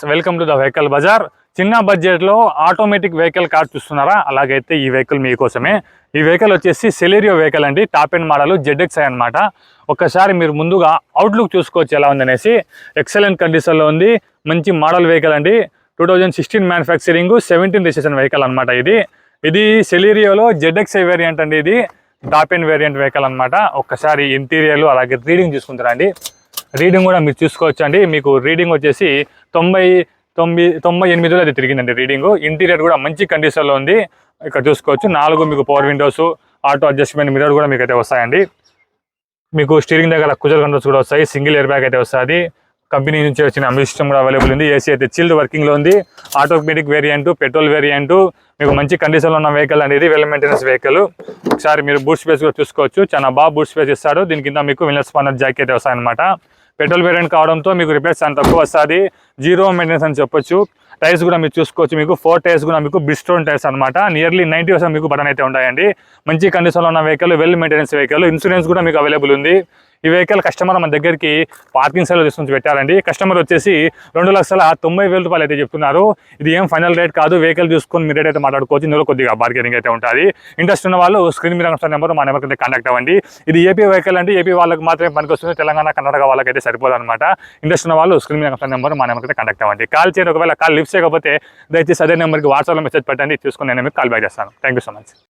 Welcome to the vehicle bazaar. చిన్న బడ్జెట్లో automatic vehicle car చూస్తున్నారా? అలాగైతే ఈ వెహికల్ మీకోసమే. ఈ వెహికల్ వచ్చేసి సెలెరియో వెహికల్ అండి. టాప్ ఎండ్ మోడల్ ZXi అనమాట. ఒక్కసారి మీరు ముందుగా అవుట్లుక్ చూసుకోవచ్చు ఎలా ఉందనేసి. ఎక్సలెంట్ కండిషన్లో ఉంది. మంచి మోడల్ వెహికల్ అండి. 2016 మ్యానుఫ్యాక్చరింగ్, 17 రిజిస్ట్రేషన్ వెహికల్ అనమాట. ఇది సెలెరియోలో ZXi వేరియంట్ అండి. ఇది టాప్ ఎండ్ వేరియంట్ వెహికల్ అనమాట. ఒక్కసారి ఇంటీరియర్లు అలాగే రీడింగ్ చూసుకుంటారా అండి. రీడింగ్ కూడా మీరు చూసుకోవచ్చు అండి. మీకు రీడింగ్ వచ్చేసి 98లో అది తిరిగిందండి రీడింగ్. ఇంటీరియర్ కూడా మంచి కండిషన్లో ఉంది. ఇక్కడ చూసుకోవచ్చు 4 మీకు power Windows, auto adjustment mirror కూడా మీకు అయితే వస్తాయండి. మీకు స్టీరింగ్ దగ్గర కుజల్ కంట్రోల్స్ కూడా వస్తాయి. సింగిల్ ఎయిర్ బ్యాగ్ అయితే వస్తుంది. కంపెనీ నుంచి వచ్చిన అమ్యూజ్ సిస్టమ్ కూడా అవైలబుల్ ఉంది. ఏసీ అయితే చిల్డ్ వర్కింగ్లో ఉంది. ఆటోమేటిక్ వేరియంట్, పెట్రోల్ వేరియంట్, మీకు మంచి కండిషన్లో ఉన్న వెహికల్ అనేది వెల్ మెయింటెనెన్స్ వెహికల్. ఒకసారి మీరు బూట్ స్పేస్ కూడా చూసుకోవచ్చు. చాలా బాగా బూట్ స్పేస్ ఇస్తారు. దీని కింద మీకు విన్నర్ స్పానర్ జాక్ అయితే వస్తాయన్నమాట. పెట్రోల్ వేరియంట్ కావడంతో మీకు రిపేర్స్ అంత తక్కువ వస్తుంది. జీరో మెయింటెనెన్స్ అని చెప్పొచ్చు. టైర్స్ కూడా మీరు చూసుకోవచ్చు. మీకు 4 టైర్స్ కూడా మీకు బ్రిస్టోన్ టైర్స్ అనమాట. నియర్లీ 90% మీకు బటన్ అయితే ఉంటాయండి. మంచి కండిషన్లో ఉన్న vehicle, well maintenance vehicle. Insurance కూడా మీకు అవైలబుల్ ఉంది. ఈ వెహికల్ కస్టమర్ మన దగ్గరికి పార్కింగ్ సైడ్లో తీసుకొని పెట్టారండి. కస్టమర్ వచ్చేసి 2,90,000 రూపాయలు అయితే చెప్తున్నారు. ఇది ఏం ఫైనల్ రేట్ కాదు. వెహికల్ చూసుకొని మీరు రేట్ అయితే మాట్లాడుకోవచ్చు. ఇందులో కొద్దిగా బార్గెనింగ్ అయితే ఉంటుంది. ఇంట్రెస్ట్ ఉన్న వాళ్ళు స్క్రీన్ మీద నెంబర్ మా నెంబర్కి అయితే కాంటాక్ట్ అవ్వండి. ఇది ఏపీ వెహికల్ అండి. ఏపీ వాళ్ళకి మాత్రమే పనికొస్తుంది. తెలంగాణ, కర్ణాటక వాళ్ళకైతే సరిపోదు అనమాట. ఇంట్రెస్ట్ ఉన్న వాళ్ళు స్క్రీన్ మీద నెంబర్ మా నెంబర్కి అయితే కాంటాక్ట్ అవ్వండి. కాల్ చేయండి. ఒకవేళ కాల్ లిఫ్ట్ చేయకపోతే దయచేసి అదే నెంబర్కి వాట్సాప్లో మెసేజ్ పెట్టండి. చూసుకొని నేను మీకు కాల్ బ్యాక్ చేస్తాను. Thank you so much.